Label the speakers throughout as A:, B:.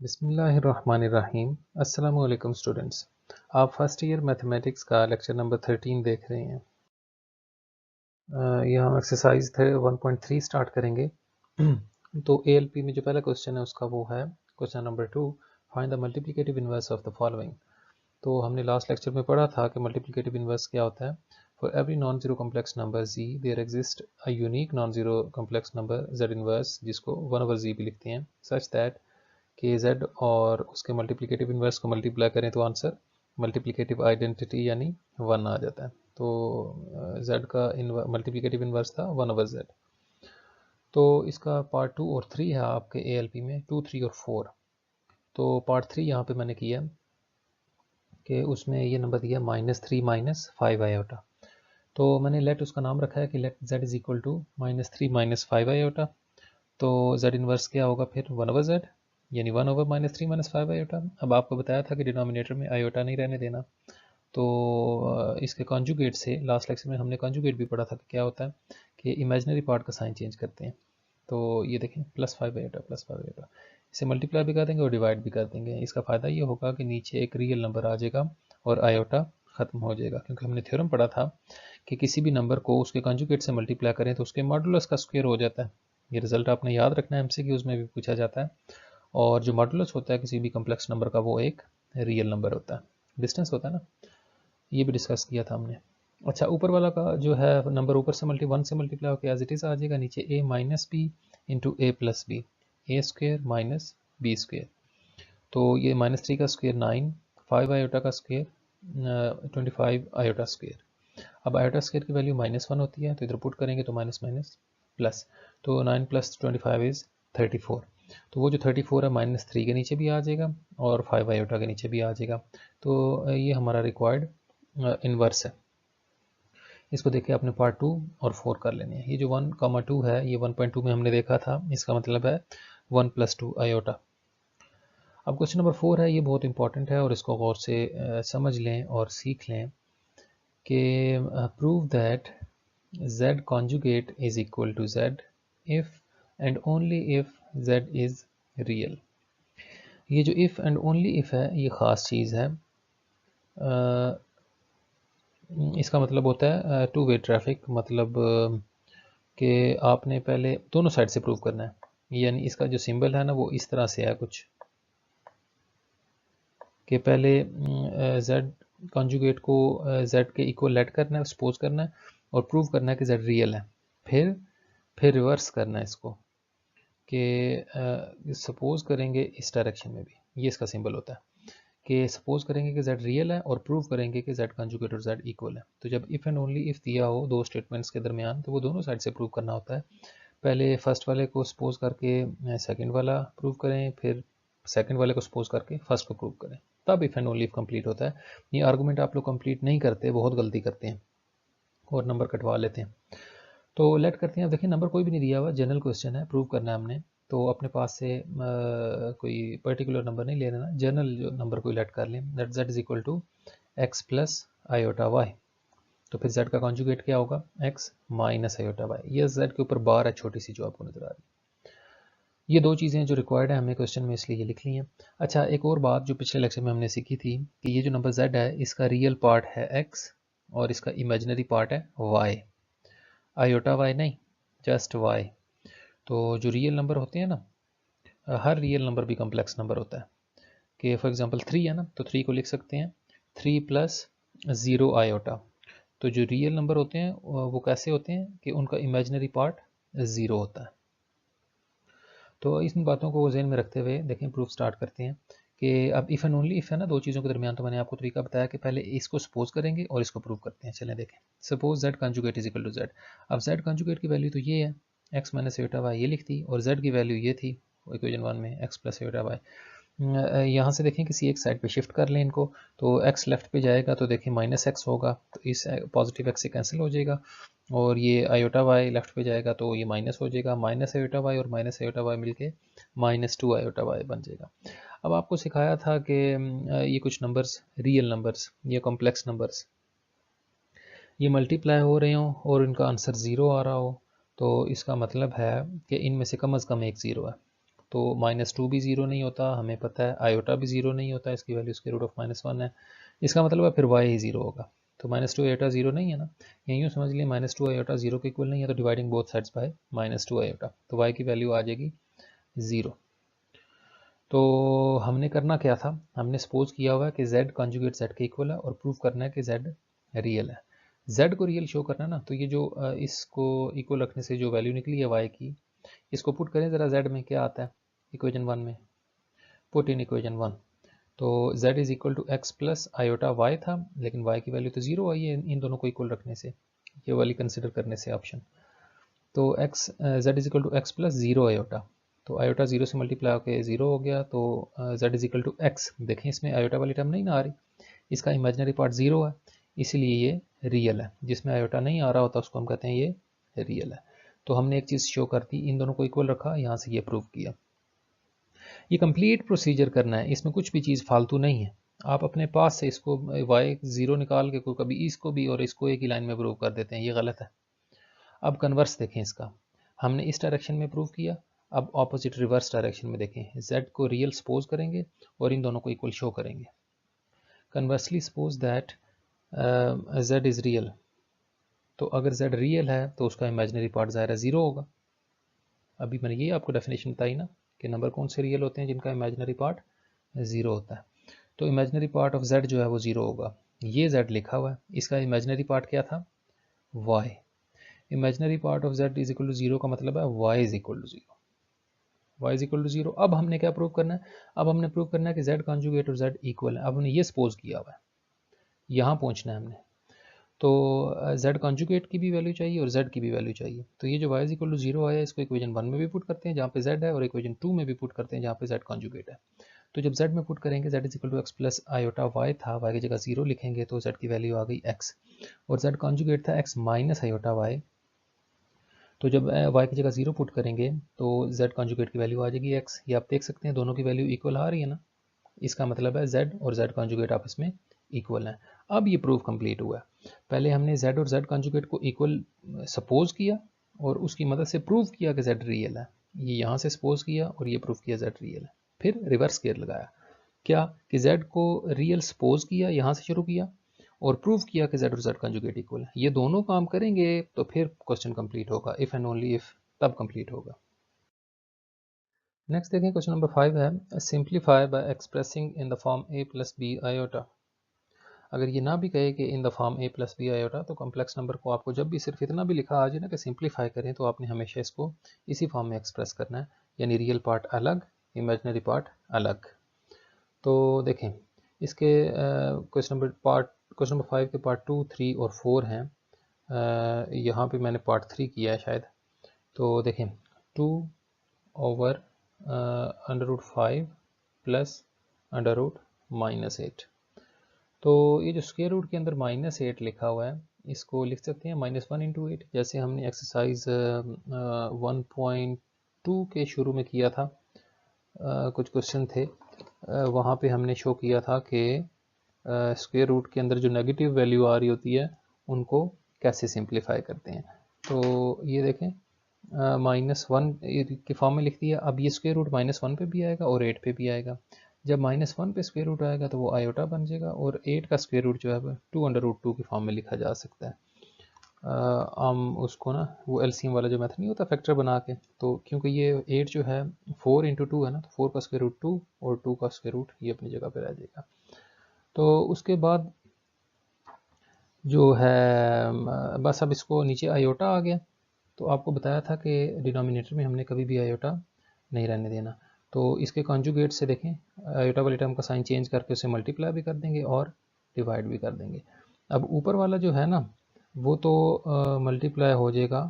A: बिस्मिल्लाहिर्रहमानिर्रहीम। अस्सलाम वालेकुम स्टूडेंट्स, आप फर्स्ट ईयर मैथमेटिक्स का लेक्चर नंबर 13 देख रहे हैं। यह हम एक्सरसाइज 1.3 स्टार्ट करेंगे। तो ALP में जो पहला क्वेश्चन है उसका वो है question number 2, find the multiplicative inverse of the following. तो हमने लास्ट लेक्चर में पढ़ा था कि मल्टीप्लिकेटिव इन्वर्स क्या होता है। For every non zero complex number z there exist a unique non zero complex number z inverse, जिसको 1/z भी लिखते हैं, सच दैट के z और उसके मल्टीप्लिकेटिव इन्वर्स को मल्टीप्लाई करें तो आंसर मल्टीप्लिकेटिव आइडेंटिटी यानी 1 आ जाता है। तो z का मल्टीप्लिकेटिव इन्वर्स था 1/z। तो इसका पार्ट 2 और 3 है आपके ALP में, 2, 3 और 4। तो पार्ट 3 यहाँ पे मैंने किया कि उसमें ये नंबर दिया -3 - 5 आयोटा। तो मैंने लेट उसका नाम रखा है कि let z is equal to -3 - 5 iota. तो z इन्वर्स क्या होगा फिर 1/z, यानी 1/-3 - 5 आयोटा। अब आपको बताया था कि डिनोमिनेटर में आयोटा नहीं रहने देना। तो इसके कॉन्जुगेट से लास्ट लेक्चर में हमने कॉन्जुगेट भी पढ़ा था कि क्या होता है कि इमेजिनरी पार्ट का साइन चेंज करते हैं। तो ये देखें +5 आयोटा +5 आयोटा, इसे मल्टीप्लाई भी कर देंगे और डिवाइड भी कर देंगे। इसका फ़ायदा ये होगा कि नीचे एक रियल नंबर आ जाएगा और आयोटा ख़त्म हो जाएगा, क्योंकि हमने थ्योरम पढ़ा था कि किसी भी नंबर को उसके कॉन्जुगेट से मल्टीप्लाई करें तो उसके मॉडुलस का स्क्वायर हो जाता है। ये रिजल्ट आपने याद रखना है, MCQs में भी पूछा जाता है। और जो मॉडुलस होता है किसी भी कम्प्लेक्स नंबर का वो एक रियल नंबर होता है, डिस्टेंस होता है ना, ये भी डिस्कस किया था हमने। अच्छा, ऊपर वाला का जो है नंबर ऊपर से 1 से मल्टीप्लाई होकर एज इट इज़ आ जाएगा, नीचे a - b into a + b, a square minus b square. तो ये -3 का स्क्वेयर 9, 5 आयोटा का स्क्वेयर 25 आयोटा स्क्वेयर। अब आयोटा स्क्वेयर की वैल्यू -1 होती है, तो इधर पुट करेंगे तो माइनस माइनस प्लस, तो 9 + 25 इज़ 34। तो वो जो 34 है -3 के नीचे भी आ जाएगा और 5 आयोटा के नीचे भी आ जाएगा। तो ये हमारा रिक्वायर्ड इन्वर्स है। इसको देख के आपने पार्ट 2 और 4 कर लेने हैं। ये जो 1, 2 है ये 1.2 में हमने देखा था, इसका मतलब है 1 + 2 आयोटा। अब क्वेश्चन नंबर 4 है, ये बहुत इंपॉर्टेंट है और इसको गौर से समझ लें और सीख लें कि prove that z conjugate is equal to z if and only if z is real। ये जो if and only if है ये ख़ास चीज़ है। इसका मतलब होता है टू वे ट्रैफिक, मतलब कि आपने पहले दोनों साइड से प्रूव करना है। यानी इसका जो सिंबल है ना वो इस तरह से है कुछ, कि पहले z कॉन्जुगेट को z के इक्वल लेट करना है, सपोज करना है और प्रूव करना है कि z रियल है। फिर रिवर्स करना है इसको कि सपोज करेंगे इस डायरेक्शन में भी, ये इसका सिंबल होता है कि सपोज करेंगे कि z रियल है और प्रूव करेंगे कि z कॉन्जुगेट और z इक्वल है। तो जब इफ़ एंड ओनली इफ़ दिया हो दो स्टेटमेंट्स के दरमियान, तो वो दोनों साइड से प्रूव करना होता है। पहले फर्स्ट वाले को सपोज करके सेकंड वाला प्रूव करें, फिर सेकंड वाले को सपोज करके फर्स्ट को प्रूव करें, तब if and only if complete होता है। ये आर्गूमेंट आप लोग कंप्लीट नहीं करते, बहुत गलती करते हैं और नंबर कटवा लेते हैं। तो लेट करते हैं। अब देखिए नंबर कोई भी नहीं दिया हुआ, जनरल क्वेश्चन है, प्रूव करना है हमने। तो अपने पास से कोई पर्टिकुलर नंबर नहीं ले लेना, जनरल जो नंबर कोई लेट कर लें। Let z is equal to x plus iota वाई। तो फिर z का कॉन्जुगेट क्या होगा, x माइनस आयोटा वाई। ये z के ऊपर बार है छोटी सी जो आपको नजर आ रही है। ये दो चीज़ें जो रिक्वायर्ड है हमें क्वेश्चन में, इसलिए ये लिख ली हैं। अच्छा, एक और बात जो पिछले लेक्चर में हमने सीखी थी कि ये जो नंबर z है इसका रियल पार्ट है x और इसका इमेजिनरी पार्ट है y, आयोटा वाई नहीं, जस्ट वाई। तो जो रियल नंबर होते हैं ना, हर रियल नंबर भी कम्प्लेक्स नंबर होता है। कि फॉर एग्जांपल 3 है ना, तो 3 को लिख सकते हैं 3 + 0 आयोटा। तो जो रियल नंबर होते हैं वो कैसे होते हैं कि उनका इमेजिनरी पार्ट 0 होता है। तो इन बातों को ज़हन में रखते हुए देखें प्रूफ स्टार्ट करते हैं कि अब इफ़ एंड ओनली इफ़ है ना दो चीज़ों के दरमियान। तो मैंने आपको तरीका बताया कि पहले इसको सपोज करेंगे और इसको प्रूव करते हैं। चलें देखें, suppose z conjugate is equal to z। अब z कॉन्जुगेट की वैल्यू तो ये है x माइनस आयोटा वाई, ये लिखती, और z की वैल्यू ये थी इक्वेशन 1 में x प्लस आयोटा वाई। यहाँ से देखें किसी एक साइड पे शिफ्ट कर लें इनको, तो x लेफ्ट पे जाएगा तो देखें -x होगा, तो इस पॉजिटिव x से कैंसिल हो जाएगा। और ये आयोटा वाई लेफ्ट पे जाएगा तो ये माइनस हो जाएगा, माइनस आयोटा वाई और माइनस आयोटा वाई मिलके -2 आयोटा वाई बन जाएगा। अब आपको सिखाया था कि ये कुछ नंबर्स रियल नंबर्स, ये कॉम्प्लेक्स नंबर्स, ये मल्टीप्लाई हो रहे हों और इनका आंसर 0 आ रहा हो, तो इसका मतलब है कि इनमें से कम एक 0 है। तो -2 भी 0 नहीं होता, हमें पता है आयोटा भी 0 नहीं होता, इसकी वैल्यू स्क्वायर रूट ऑफ -1 है। इसका मतलब है फिर y ही 0 होगा। तो -2 आयोटा 0 नहीं है ना, यहीं यूँ समझ लिए -2 आयोटा 0 के इक्वल नहीं है, तो dividing both sides by -2 iota, तो y की वैल्यू आ जाएगी 0। तो हमने करना क्या था, हमने सपोज किया हुआ है कि z कॉन्जुगेट z के इक्वल है और प्रूव करना है कि z रियल है। z को रियल शो करना है ना, तो ये जो इसको इक्वल रखने से जो वैल्यू निकली है y की, इसको पुट करें ज़रा z में, क्या आता है इक्वेशन 1 में, पुट इन इक्वेशन 1। तो z is equal to x plus iota y था, लेकिन y की वैल्यू तो 0 आई है इन दोनों को इक्वल रखने से, ये वाली कंसिडर करने से ऑप्शन। तो x z is equal to x plus 0 iota, तो आयोटा 0 से मल्टीप्लाई होकर 0 हो गया, तो z is equal to x. देखें इसमें आयोटा वाली टर्म नहीं ना आ रही, इसका इमेजनरी पार्ट 0 है, इसीलिए ये रियल है। जिसमें आयोटा नहीं आ रहा होता उसको हम कहते हैं ये रियल है। तो हमने एक चीज़ शो कर दी, इन दोनों को इक्वल रखा, यहाँ से ये प्रूव किया। ये कंप्लीट प्रोसीजर करना है, इसमें कुछ भी चीज़ फालतू नहीं है। आप अपने पास से इसको y 0 निकाल के कोई कभी इसको भी और इसको एक ही लाइन में प्रूव कर देते हैं, ये गलत है। अब कन्वर्स देखें इसका, हमने इस डायरेक्शन में प्रूव किया, अब ऑपोजिट रिवर्स डायरेक्शन में देखें, z को रियल सपोज करेंगे और इन दोनों को इक्वल शो करेंगे। Conversely suppose that z is real, तो अगर z रियल है तो उसका इमेजिनरी पार्ट ज़ाहिर है 0 होगा। अभी मैंने ये आपको डेफिनेशन बताई ना कि नंबर कौन से रियल होते हैं जिनका इमेजिनरी पार्ट 0 होता है। तो इमेजिनरी पार्ट ऑफ z जो है वो 0 होगा। ये z लिखा हुआ है, इसका इमेजिनरी पार्ट क्या था y। Imaginary part of z is equal to 0 का मतलब है y is equal to 0, y is equal to 0। अब हमने क्या प्रूव करना है, अब हमने प्रूव करना है कि z कॉन्जुगेट और z इक्वल है। अब हमने ये सपोज किया हुआ है, यहाँ पहुँचना है हमने। तो z कॉन्जुगेट की भी वैल्यू चाहिए और z की भी वैल्यू चाहिए। तो ये जो y इज इक्वल टू 0 आया, इसको इक्वेशन 1 में भी पुट करते हैं जहाँ पे z है, और इक्वेशन 2 में भी पुट करते हैं जहाँ पे z कॉन्जुगेट है। तो जब z में पुट करेंगे z is equal to x plus iota y था, y की जगह 0 लिखेंगे तो z की वैल्यू आ गई x, और z कॉन्जुगेट था x माइनस आयोटा y। तो जब y की जगह 0 पुट करेंगे तो z कॉन्जुगेट की वैल्यू आ जाएगी x। ये आप देख सकते हैं दोनों की वैल्यू इक्वल आ रही है ना, इसका मतलब है z और z कॉन्जुगेट आपस में इक्वल है। अब ये प्रूफ कंप्लीट हुआ है। पहले हमने z और z कॉन्जुगेट को इक्वल सपोज किया और उसकी मदद से प्रूव किया कि z रियल है। ये यहाँ से सपोज किया और ये प्रूव किया z रियल है। फिर रिवर्स केयर लगाया, क्या कि z को रियल सपोज किया, यहाँ से शुरू किया और प्रूव किया कि z और z कॉन्जुगेट इक्वल है। ये दोनों काम करेंगे तो फिर क्वेश्चन कंप्लीट होगा, इफ़ एंड ओनली इफ तब कंप्लीट होगा। नेक्स्ट देखें, क्वेश्चन नंबर 5 है, simplify by expressing in the form a plus b iota. अगर ये ना भी कहे कि in the form a plus b iota, तो कॉम्प्लेक्स नंबर को आपको जब भी सिर्फ इतना भी लिखा आ जाए ना कि सिंप्लीफाई करें, तो आपने हमेशा इसको इसी फॉर्म में एक्सप्रेस करना है, यानी रियल पार्ट अलग, इमेजनरी पार्ट अलग। तो देखें इसके क्वेश्चन नंबर 5 के पार्ट 2, 3 और 4 हैं। यहाँ पे मैंने पार्ट 3 किया है शायद। तो देखें 2 ओवर √5 प्लस √-8। तो ये जो स्क्वायर रूट के अंदर -8 लिखा हुआ है, इसको लिख सकते हैं -1 इंटू 8, जैसे हमने एक्सरसाइज 1.2 के शुरू में किया था। कुछ क्वेश्चन थे वहाँ पे हमने शो किया था कि स्क्वायर रूट के अंदर जो नेगेटिव वैल्यू आ रही होती है उनको कैसे सिंप्लीफाई करते हैं। तो ये देखें -1 के फॉर्म में लिख दिया। अब ये स्क्वायर रूट -1 पे भी आएगा और 8 पे भी आएगा। जब -1 पे स्क्वायर रूट आएगा तो वो आयोटा बन जाएगा, और 8 का स्क्वायर रूट जो है 2√2 के फॉर्म में लिखा जा सकता है। हम उसको ना वो एलसीएम वाला जो मेथड नहीं होता फैक्टर बना के, तो क्योंकि ये 8 जो है 4 इंटू 2 है ना, तो 4 का स्क्वायर रूट 2 और 2 का स्क्वायर रूट ये अपनी जगह पे रह जाएगा। तो उसके बाद जो है बस अब इसको नीचे आयोटा आ गया। तो आपको बताया था कि डिनोमिनेटर में हमने कभी भी आयोटा नहीं रहने देना। तो इसके कॉन्जुगेट से देखें, आयोटा वाली टर्म का साइन चेंज करके उसे मल्टीप्लाई भी कर देंगे और डिवाइड भी कर देंगे। अब ऊपर वाला जो है ना वो तो मल्टीप्लाई हो जाएगा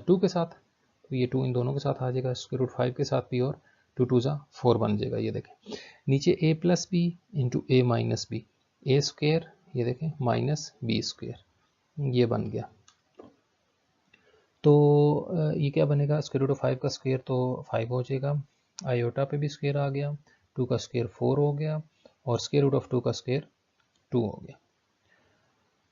A: 2 के साथ, तो ये 2 इन दोनों के साथ आ जाएगा, स्क्वायर रूट 5 के साथ भी, और 2 2 ज़ा 4 बन जाएगा। ये देखें नीचे a plus b into a minus b, a square, ये देखें माइनस बी स्क्वेयर, ये बन गया। तो ये क्या बनेगा, स्क्वायर रूट ऑफ 5 का स्क्वायर तो 5 हो जाएगा, आयोटा पे भी स्क्वायर आ गया, 2 का स्क्वायर 4 हो गया, और स्क्वायर रूट ऑफ 2 का स्क्वायर 2 हो गया।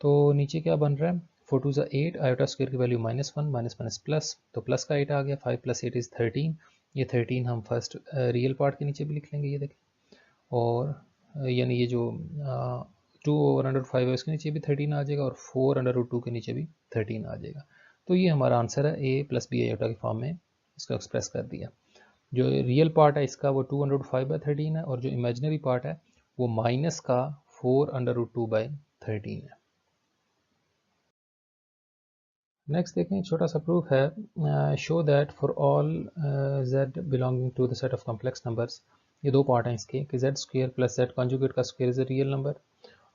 A: तो नीचे क्या बन रहा है, 4 2 ज़ा 8, आयोटा स्क्वायर की वैल्यू -1, माइनस माइनस प्लस, तो प्लस का 8 आ गया, 5 + 8 = 13, ये 13 हम फर्स्ट रियल पार्ट के नीचे भी लिख लेंगे, ये देखें, और यानी ये जो 2/5 है उसके नीचे भी 13 आ जाएगा और 4/2 के नीचे भी 13 आ जाएगा। तो ये हमारा आंसर है, a + b आयोटा के फॉर्म में इसको एक्सप्रेस कर दिया। जो रियल पार्ट है इसका वो 2/5/13 है और जो इमेजिनरी पार्ट है वो माइनस का 4/2/13 है। नेक्स्ट देखें, छोटा सा प्रूफ है, show that for all z belonging to the set of complex numbers, ये दो पार्ट हैं इसके कि z² + z कॉन्जुगेट का square is a real number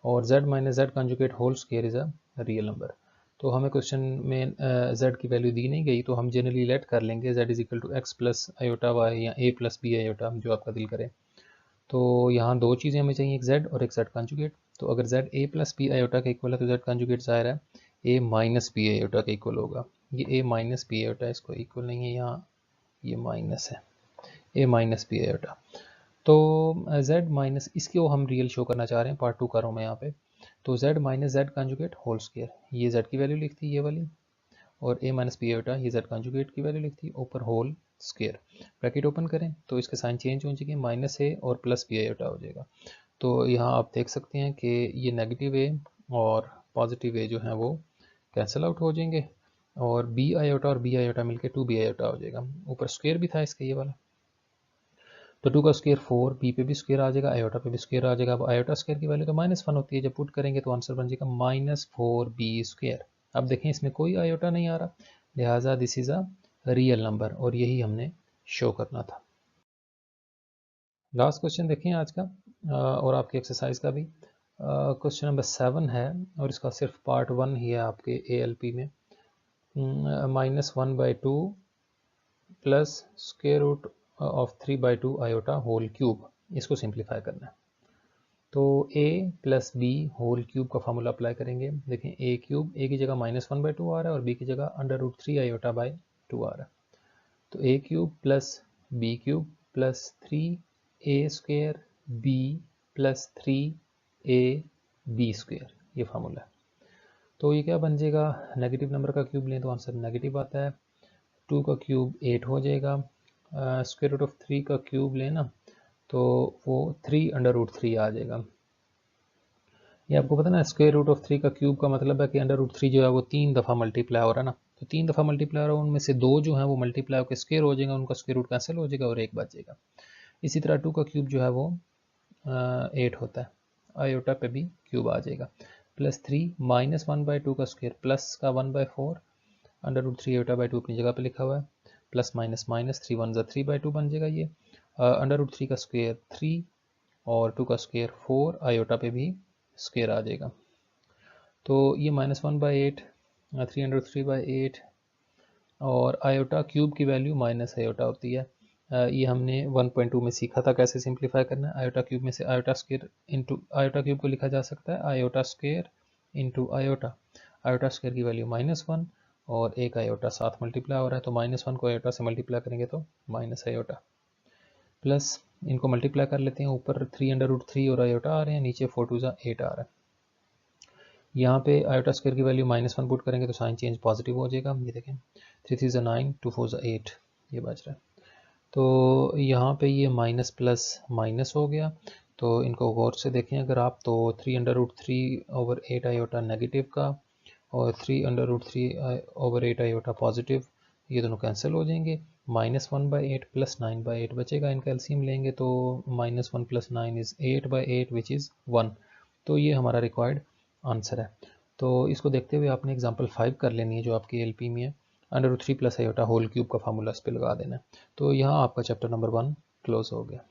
A: और z - z conjugate whole square is a real number. तो हमें क्वेश्चन में z की वैल्यू दी नहीं गई, तो हम जनरली लेट कर लेंगे z = x + i/y या a + b i/, जो आपका दिल करे। तो यहाँ दो चीज़ें हमें चाहिए, एक z और एक z कॉन्जुगेट। तो अगर z a + b i/, का इक्वल है तो z कॉन्जुगेट ज़ाहिर है a - b i/, का इक्वल होगा। ये a - b i/, इसको इक्वल नहीं है, यहाँ ये माइनस है, a - b i/। तो z माइनस इसको हम रियल शो करना चाह रहे हैं, पार्ट 2 कर रहा हूँ मैं यहाँ पे। तो z - z conjugate whole square, ये z की वैल्यू लिखती है ये वाली, और a - b i/, ये z कॉन्जुगेट की वैल्यू लिखती है, ऊपर होल स्क्वायर, ब्रैकेट ओपन करें तो इसके साइन चेंज हो जाएंगे, -a और +b i/, हो जाएगा। तो यहाँ आप देख सकते हैं कि ये नेगेटिव a और पॉजिटिव a जो है वो कैंसिल आउट हो जाएंगे, और b i/, और b i/, मिलके 2b i/, हो जाएगा। ऊपर स्क्वायर भी था इसका ये वाला, तो 2 का स्क्वायर 4, बी पे भी स्क्वायर आ जाएगा, आयोटा पे भी स्क्वायर आ जाएगा। अब आयोटा स्क्वायर की वैल्यू तो -1 होती है, जब पुट करेंगे तो आंसर बन जाएगा -4b²। अब देखें इसमें कोई आयोटा नहीं आ रहा, लिहाजा this is a real number, और यही हमने शो करना था। लास्ट क्वेश्चन देखें आज का और आपकी एक्सरसाइज का भी। क्वेश्चन नंबर 7 है और इसका सिर्फ पार्ट 1 ही है आपके ALP में। -1/2 plus square root of 3/2 iota whole cube, इसको सिंप्लीफाई करना है। तो a + b होल क्यूब का फार्मूला अप्लाई करेंगे। देखें a³ a की जगह -1/2 आ रहा है और b की जगह √3 i/2 आ रहा है। तो a³ + b³ + 3a² b + 3ab², ये फार्मूला है। तो ये क्या बन जाएगा, नेगेटिव नंबर का क्यूब लें तो आंसर नेगेटिव आता है, 2 का क्यूब 8 हो जाएगा, स्क्वायर रूट ऑफ 3 का क्यूब लेना तो वो 3/3 आ जाएगा। ये आपको पता ना, स्क्वायर रूट ऑफ 3 का क्यूब का मतलब है कि √3 जो है वो 3 दफ़ा मल्टीप्लाई हो रहा है ना, तो 3 दफ़ा मल्टीप्लाई हो रहा है, उनमें से 2 जो है वो मल्टीप्लाई होकर स्क्वायर हो जाएगा, उनका स्क्वायर रूट कैंसिल हो जाएगा और 1 बच जाएगा। इसी तरह 2 का क्यूब जो है वो 8 होता है, आयोटा पे भी क्यूब आ जाएगा, +3 -1/2 का स्क्वायर प्लस का 1/4, √3 आयोटा/2 अपनी जगह पे लिखा हुआ है, प्लस माइनस माइनस 3 1 3/2 बन जाएगा ये, √3 का स्क्वायर 3 और 2 का स्क्वायर 4, आयोटा पे भी स्क्वायर आ जाएगा। तो ये -1/8, 3√3/8, और आयोटा क्यूब की वैल्यू माइनस आयोटा होती है। ये हमने 1.2 में सीखा था कैसे सिंप्लीफाई करना है। आयोटा क्यूब में से iota square into iota cube को लिखा जा सकता है iota square into iota. Iota square की वैल्यू -1 और एक आयोटा साथ मल्टीप्लाई हो रहा है, तो -1 को आयोटा से मल्टीप्लाई करेंगे तो माइनस आयोटा, प्लस इनको मल्टीप्लाई कर लेते हैं, ऊपर 3/3 और आयोटा आ रहे हैं, नीचे 4 2 8 आ रहा है। यहाँ पे आयोटा स्क्वायर की वैल्यू -1 पुट करेंगे तो साइन चेंज पॉजिटिव हो जाएगा। ये देखें 3 3 9, 2 4 8, ये बच रहा है। तो यहाँ पे ये माइनस प्लस माइनस हो गया, तो इनको गौर से देखें अगर आप, तो 3/3/8 आयोटा नेगेटिव का और 3/3/8 आयोटा पॉजिटिव, ये दोनों कैंसिल हो जाएंगे। -1/8 + 9/8 बचेगा, इनका एलसीएम लेंगे तो -1 + 9 इज़ 8/8 विच इज़ 1। तो ये हमारा रिक्वायर्ड आंसर है। तो इसको देखते हुए आपने एग्जांपल 5 कर लेनी है जो आपकी एलपी में है, √3 + आयोटा होल क्यूब का फार्मूला इस पर लगा देना है। तो यहाँ आपका चैप्टर नंबर 1 क्लोज हो गया।